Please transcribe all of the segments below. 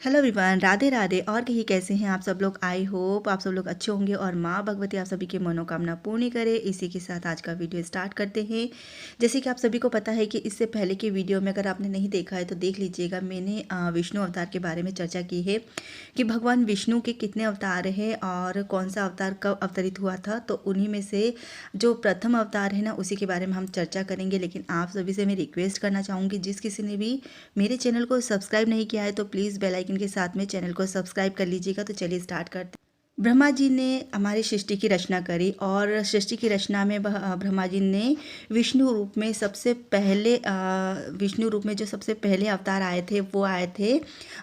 Hello everyone, Radhe Radhe. और कहिए कैसे हैं आप सब लोग। आई होप आप सब लोग अच्छे होंगे और माँ भगवती आप सभी की मनोकामना पूर्ण करे। इसी के साथ आज का वीडियो स्टार्ट करते हैं। जैसे कि आप सभी को पता है कि इससे पहले के वीडियो में अगर आपने नहीं देखा है तो देख लीजिएगा। मैंने विष्णु अवतार के बारे में चर्चा की है कि भगवान विष्णु के कितने अवतार हैं और कौन सा अवतार कब अवतरित हुआ था। तो उन्हीं में से जो प्रथम अवतार है ना, उसी के बारे में हम चर्चा करेंगे। लेकिन आप सभी से मैं रिक्वेस्ट करना चाहूँगी, जिस किसी ने भी मेरे चैनल को सब्सक्राइब नहीं किया है तो प्लीज़ बेल आइकन के साथ में चैनल को सब्सक्राइब कर लीजिएगा। तो चलिए स्टार्ट करते हैं। ब्रह्मा जी ने हमारी सृष्टि की रचना करी और सृष्टि की रचना में ब्रह्मा जी ने विष्णु रूप में सबसे पहले विष्णु रूप में जो सबसे पहले अवतार आए थे वो आए थे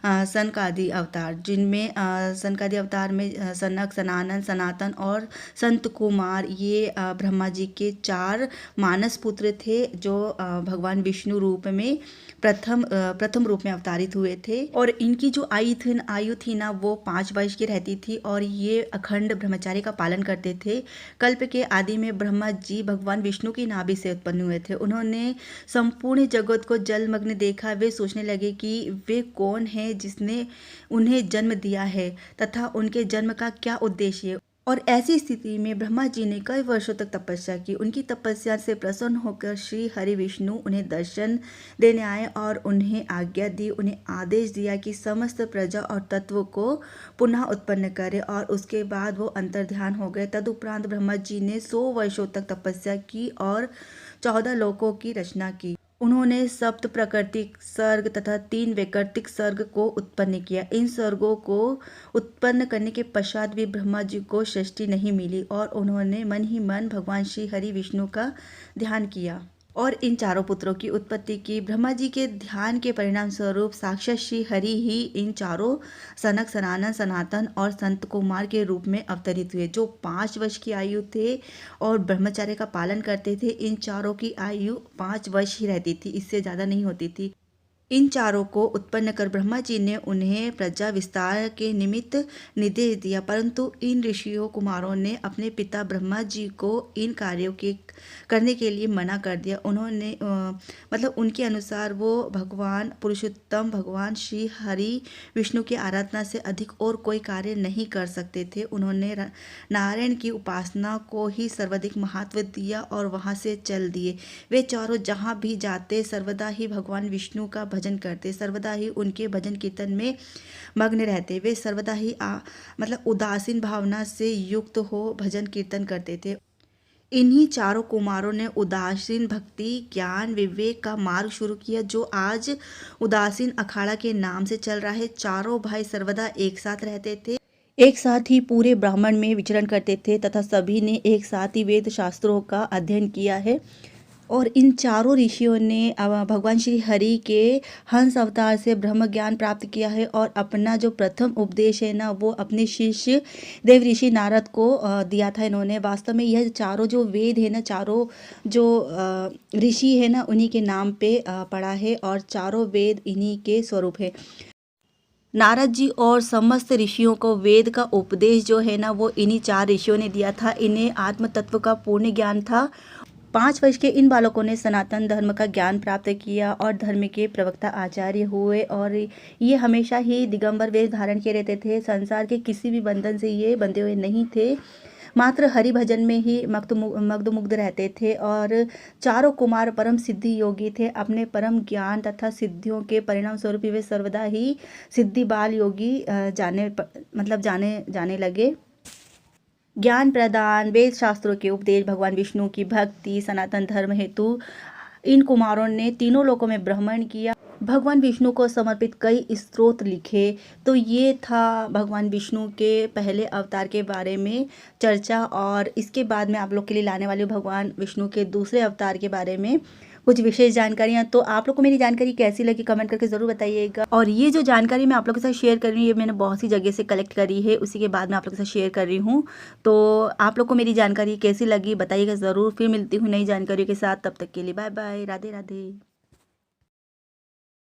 सनकादि अवतार, जिनमें सनकादि अवतार में सनक, सनातन, सनातन और संत कुमार, ये ब्रह्मा जी के 4 मानस पुत्र थे जो भगवान विष्णु रूप में प्रथम रूप में अवतारित हुए थे। और इनकी जो आयु थी ना, वो 5 वर्ष की रहती थी और ये अखंड ब्रह्मचार्य का पालन करते थे। कल्प के आदि में ब्रह्मा जी भगवान विष्णु की नाभि से उत्पन्न हुए थे। उन्होंने संपूर्ण जगत को जलमग्न देखा। वे सोचने लगे कि वे कौन है जिसने उन्हें जन्म दिया है तथा उनके जन्म का क्या उद्देश्य है। और ऐसी स्थिति में ब्रह्मा जी ने कई वर्षों तक तपस्या की। उनकी तपस्या से प्रसन्न होकर श्री हरि विष्णु उन्हें दर्शन देने आए और उन्हें आज्ञा दी, उन्हें आदेश दिया कि समस्त प्रजा और तत्व को पुनः उत्पन्न करे। और उसके बाद वो अंतर्ध्यान हो गए। तदुपरांत ब्रह्मा जी ने 100 वर्षों तक तपस्या की और 14 लोकों की रचना की। उन्होंने सप्त प्राकृतिक सर्ग तथा 3 वैकृतिक सर्ग को उत्पन्न किया। इन सर्गों को उत्पन्न करने के पश्चात भी ब्रह्मा जी को सृष्टि नहीं मिली और उन्होंने मन ही मन भगवान श्री हरि विष्णु का ध्यान किया और इन चारों पुत्रों की उत्पत्ति की। ब्रह्मा जी के ध्यान के परिणाम स्वरूप साक्षात श्री हरि ही इन चारों सनक, सनातन, सनातन और संत कुमार के रूप में अवतरित हुए, जो 5 वर्ष की आयु थे और ब्रह्मचर्य का पालन करते थे। इन चारों की आयु 5 वर्ष ही रहती थी, इससे ज़्यादा नहीं होती थी। इन चारों को उत्पन्न कर ब्रह्मा जी ने उन्हें प्रजा विस्तार के निमित्त निर्देश दिया, परंतु इन ऋषियों कुमारों ने अपने पिता ब्रह्मा जी को इन कार्यों के करने के लिए मना कर दिया। उन्होंने मतलब उनके अनुसार वो भगवान पुरुषोत्तम भगवान श्री हरि विष्णु की आराधना से अधिक और कोई कार्य नहीं कर सकते थे। उन्होंने नारायण की उपासना को ही सर्वाधिक महत्व दिया और वहाँ से चल दिए। वे चारों जहाँ भी जाते सर्वदा ही भगवान विष्णु का भजन करते, सर्वदा ही उनके भजन कीर्तन में मग्न रहते। वे सर्वदा ही मतलब उदासीन भावना से युक्त हो भजन कीर्तन करते थे। इन्हीं चारों कुमारों ने उदासीन भक्ति, ज्ञान, विवेक का मार्ग शुरू किया, जो आज उदासीन अखाड़ा के नाम से चल रहा है। चारों भाई सर्वदा एक साथ रहते थे, एक साथ ही पूरे ब्राह्मण में विचरण करते थे तथा सभी ने एक साथ ही वेद शास्त्रों का अध्ययन किया है। और इन चारों ऋषियों ने भगवान श्री हरि के हंस अवतार से ब्रह्म ज्ञान प्राप्त किया है और अपना जो प्रथम उपदेश है ना, वो अपने शिष्य देव ऋषि नारद को दिया था इन्होंने। वास्तव में यह चारों जो वेद है ना, चारों जो ऋषि है ना, उन्हीं के नाम पे पड़ा है और चारों वेद इन्हीं के स्वरूप है। नारद जी और समस्त ऋषियों को वेद का उपदेश जो है ना, वो इन्हीं 4 ऋषियों ने दिया था। इन्हें आत्म तत्व का पूर्ण ज्ञान था। 5 वर्ष के इन बालकों ने सनातन धर्म का ज्ञान प्राप्त किया और धर्म के प्रवक्ता आचार्य हुए और ये हमेशा ही दिगंबर वेश धारण किए रहते थे। संसार के किसी भी बंधन से ये बंधे हुए नहीं थे, मात्र हरि भजन में ही मग्न रहते थे। और चारों कुमार परम सिद्धि योगी थे। अपने परम ज्ञान तथा सिद्धियों के परिणाम स्वरूप वे सर्वदा ही सिद्धि बाल योगी जाने लगे। ज्ञान प्रदान, वेद शास्त्रों के उपदेश, भगवान विष्णु की भक्ति, सनातन धर्म हेतु इन कुमारों ने तीनों लोकों में भ्रमण किया। भगवान विष्णु को समर्पित कई स्तोत्र लिखे। तो ये था भगवान विष्णु के पहले अवतार के बारे में चर्चा। और इसके बाद में आप लोग के लिए लाने वाली हूँ भगवान विष्णु के दूसरे अवतार के बारे में कुछ विशेष जानकारियाँ। तो आप लोग को मेरी जानकारी कैसी लगी कमेंट करके ज़रूर बताइएगा। और ये जो जानकारी मैं आप लोगों के साथ शेयर कर रही हूँ, ये मैंने बहुत सी जगह से कलेक्ट करी है, उसी के बाद मैं आप लोगों के साथ शेयर कर रही हूँ। तो आप लोग को मेरी जानकारी कैसी लगी बताइएगा ज़रूर। फिर मिलती हूँ नई जानकारियों के साथ, तब तक के लिए बाय बाय, राधे राधे।